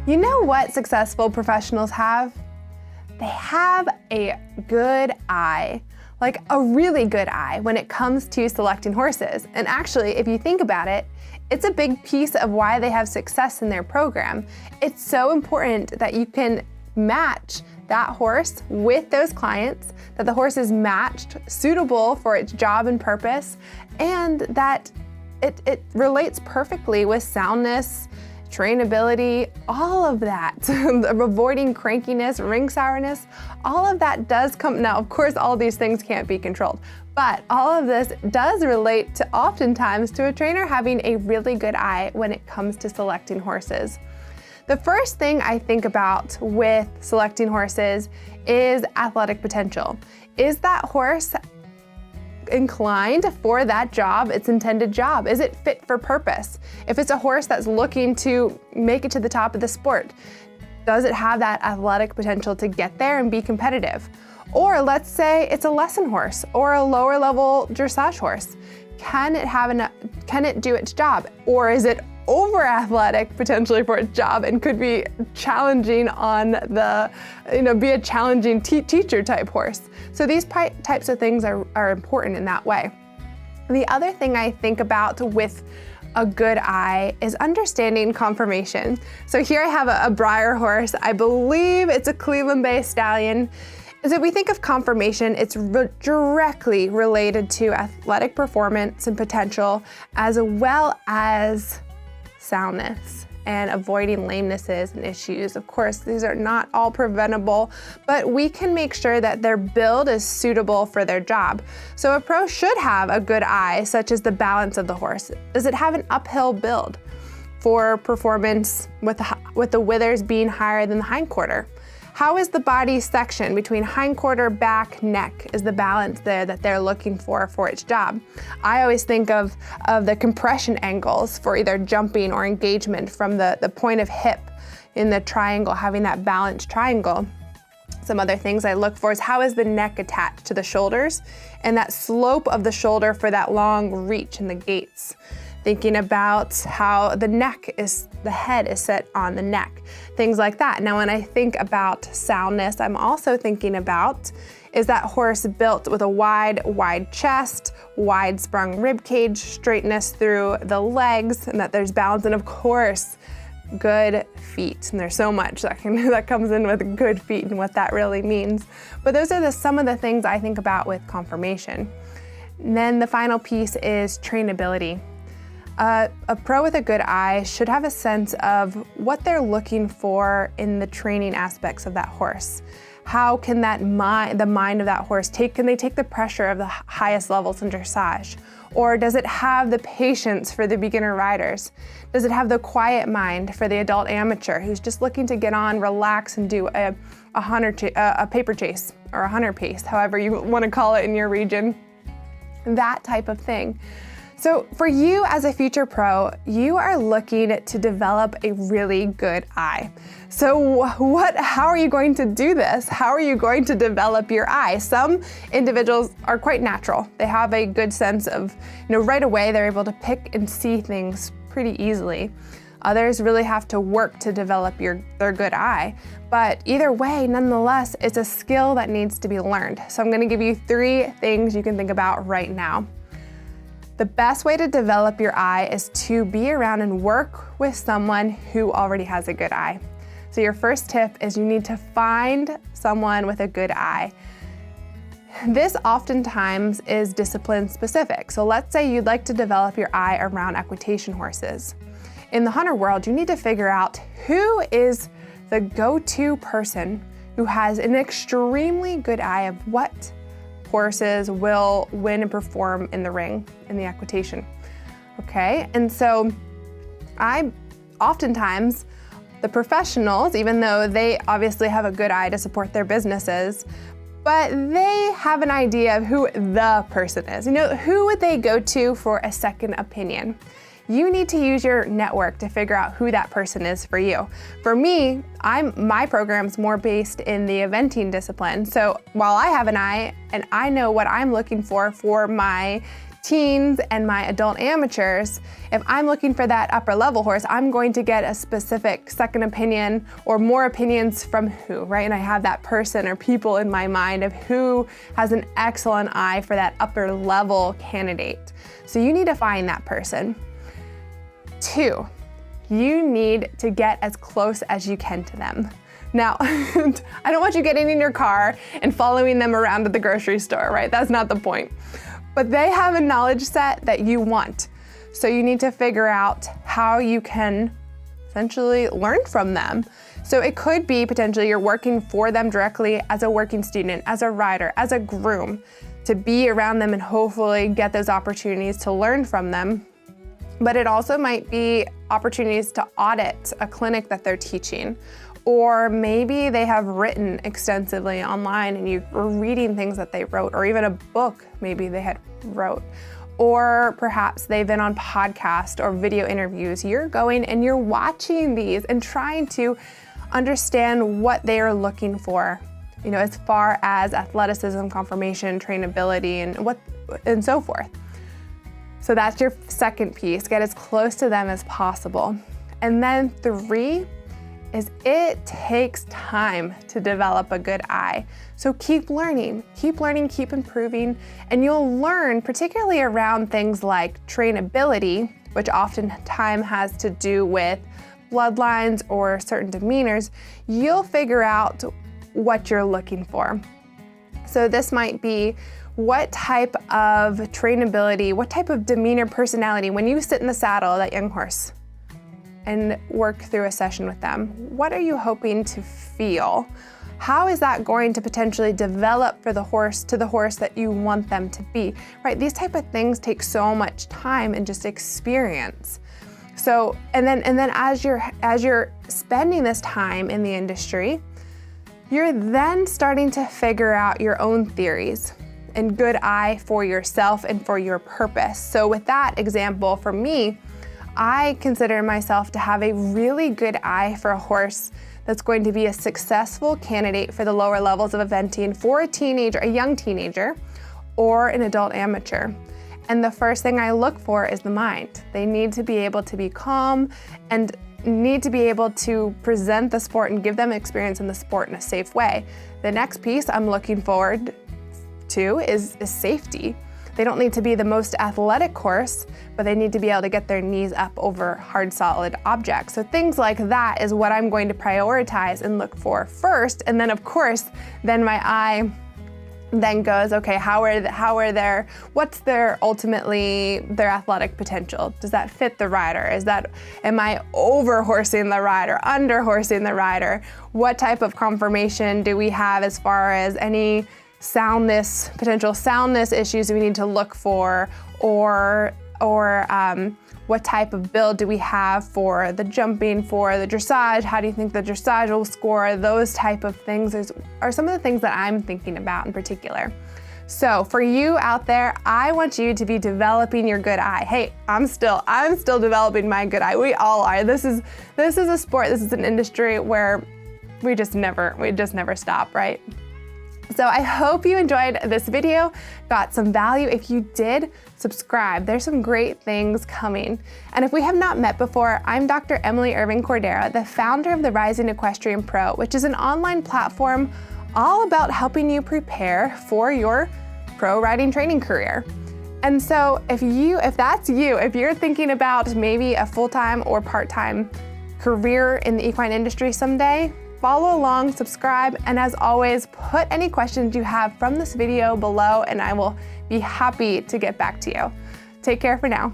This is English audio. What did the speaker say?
You know what successful professionals have? They have a good eye, like a really good eye when it comes to selecting horses. And actually, if you think about it, it's a big piece of why they have success in their program. It's so important that you can match that horse with those clients, that the horse is matched, suitable for its job and purpose, and that it relates perfectly with soundness, trainability, all of that, avoiding crankiness, ring sourness, all of that does come. Now, of course, all these things can't be controlled, but all of this does relate to oftentimes to a trainer having a really good eye when it comes to selecting horses. The first thing I think about with selecting horses is athletic potential. Is that horse inclined for that job, its intended job? Is it fit for purpose? If it's a horse that's looking to make it to the top of the sport, does it have that athletic potential to get there and be competitive? Or let's say it's a lesson horse or a lower level dressage horse. Can it do its job? Or is it over athletic potentially for its job and could be challenging on the, be a challenging teacher type horse? So these types of things are important in that way. The other thing I think about with a good eye is understanding conformation. So here I have a Breyer horse. I believe it's a Cleveland-based stallion. As if we think of conformation, it's directly related to athletic performance and potential, as well as soundness and avoiding lamenesses and issues. Of course, these are not all preventable, but we can make sure that their build is suitable for their job. So a pro should have a good eye, such as the balance of the horse. Does it have an uphill build for performance with the withers being higher than the hindquarter? How is the body section between hindquarter, back, neck? Is the balance there that they're looking for its job? I always think of the compression angles for either jumping or engagement from the point of hip in the triangle, having that balanced triangle. Some other things I look for is how is the neck attached to the shoulders and that slope of the shoulder for that long reach in the gaits. Thinking about how the head is set on the neck, things like that. Now, when I think about soundness, I'm also thinking about, is that horse built with a wide chest, wide sprung rib cage, straightness through the legs, and that there's balance, and of course, good feet. And there's so much that comes in with good feet and what that really means. But those are some of the things I think about with conformation. And then the final piece is trainability. A pro with a good eye should have a sense of what they're looking for in the training aspects of that horse. How can the mind of that horse can they take the pressure of the highest levels in dressage? Or does it have the patience for the beginner riders? Does it have the quiet mind for the adult amateur who's just looking to get on, relax, and do a paper chase or a hunter pace, however you want to call it in your region? That type of thing. So for you as a future pro, you are looking to develop a really good eye. So how are you going to do this? How are you going to develop your eye? Some individuals are quite natural. They have a good sense of, right away they're able to pick and see things pretty easily. Others really have to work to develop their good eye. But either way, nonetheless, it's a skill that needs to be learned. So I'm going to give you 3 things you can think about right now. The best way to develop your eye is to be around and work with someone who already has a good eye. So your first tip is you need to find someone with a good eye. This oftentimes is discipline specific. So let's say you'd like to develop your eye around equitation horses. In the hunter world, you need to figure out who is the go-to person who has an extremely good eye of what horses will win and perform in the ring, in the equitation. Okay, and so oftentimes, the professionals, even though they obviously have a good eye to support their businesses, but they have an idea of who the person is. Who would they go to for a second opinion? You need to use your network to figure out who that person is for you. For me, my program's more based in the eventing discipline. So while I have an eye and I know what I'm looking for my teens and my adult amateurs, if I'm looking for that upper level horse, I'm going to get a specific second opinion or more opinions from who, right? And I have that person or people in my mind of who has an excellent eye for that upper level candidate. So you need to find that person. 2, you need to get as close as you can to them. Now, I don't want you getting in your car and following them around at the grocery store, right? That's not the point. But they have a knowledge set that you want. So you need to figure out how you can essentially learn from them. So it could be potentially you're working for them directly as a working student, as a rider, as a groom, to be around them and hopefully get those opportunities to learn from them. But it also might be opportunities to audit a clinic that they're teaching. Or maybe they have written extensively online and you were reading things that they wrote, or even a book maybe they had wrote. Or perhaps they've been on podcast or video interviews. You're going and you're watching these and trying to understand what they are looking for, you know, as far as athleticism, conformation, trainability, and so forth. So that's your second piece. Get as close to them as possible. And then 3 is it takes time to develop a good eye. So keep learning, keep improving, and you'll learn particularly around things like trainability, which oftentimes has to do with bloodlines or certain demeanors. You'll figure out what you're looking for. So this might be what type of trainability, what type of demeanor, personality, when you sit in the saddle of that young horse and work through a session with them, what are you hoping to feel? How is that going to potentially develop for the horse to the horse that you want them to be, right? These type of things take so much time and just experience. So, and then as you're spending this time in the industry, you're then starting to figure out your own theories and good eye for yourself and for your purpose. So with that example, for me, I consider myself to have a really good eye for a horse that's going to be a successful candidate for the lower levels of eventing for a young teenager, or an adult amateur. And the first thing I look for is the mind. They need to be able to be calm and need to be able to present the sport and give them experience in the sport in a safe way. The next piece I'm looking forward to is safety. They don't need to be the most athletic horse, but they need to be able to get their knees up over hard, solid objects. So things like that is what I'm going to prioritize and look for first. And then of course, then my eye then goes, okay, what's their athletic potential? Does that fit the rider? Am I over horsing the rider, under horsing the rider? What type of conformation do we have as far as any potential soundness issues we need to look for, or what type of build do we have for the jumping, for the dressage? How do you think the dressage will score? Those type of things are some of the things that I'm thinking about in particular. So for you out there, I want you to be developing your good eye. Hey, I'm still developing my good eye. We all are. This is a sport, this is an industry where we just never stop, right? So I hope you enjoyed this video, got some value. If you did, subscribe. There's some great things coming. And if we have not met before, I'm Dr. Emily Irving Cordero, the founder of the Rising Equestrian Pro, which is an online platform all about helping you prepare for your pro riding training career. And so if you're thinking about maybe a full-time or part-time career in the equine industry someday, follow along, subscribe, and as always, put any questions you have from this video below and I will be happy to get back to you. Take care for now.